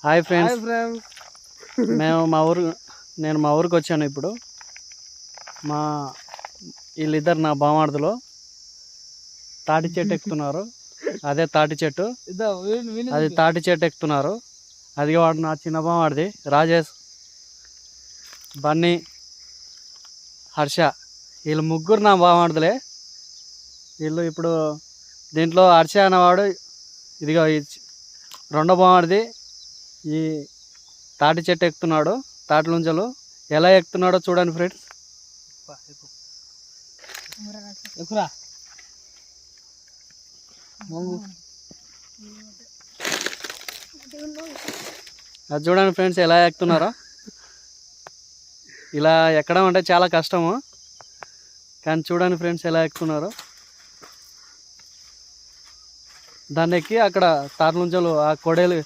Hi friends, నేను మా ఊరికి వచ్చాను. ఇప్పుడు వీళ్ళిద్దరు నా బామార్దులు తాటి చెట్టు ఎక్కుతున్నారు. అదే తాటి చెట్టు, అది తాటి చెట్టు ఎక్కుతున్నారు. అది వాడు నా చిన్న బామార్ది రాజేష్, బన్నీ, హర్ష. వీళ్ళు ముగ్గురు నా బామార్దులే. వీళ్ళు ఇప్పుడు దీంట్లో హర్ష అనేవాడు ఇదిగో రెండో బామార్ది ఈ తాటి చెట్టు ఎక్కుతున్నాడు. తాటి నుంచలు ఎలా ఎక్కుతున్నాడో చూడండి ఫ్రెండ్స్. అది చూడండి ఫ్రెండ్స్ ఎలా ఎక్కుతున్నారో. ఇలా ఎక్కడం అంటే చాలా కష్టము, కానీ చూడండి ఫ్రెండ్స్ ఎలా ఎక్కుతున్నారు. దాన్ని ఎక్కి అక్కడ తాటి నుంచలు ఆ కొడేలు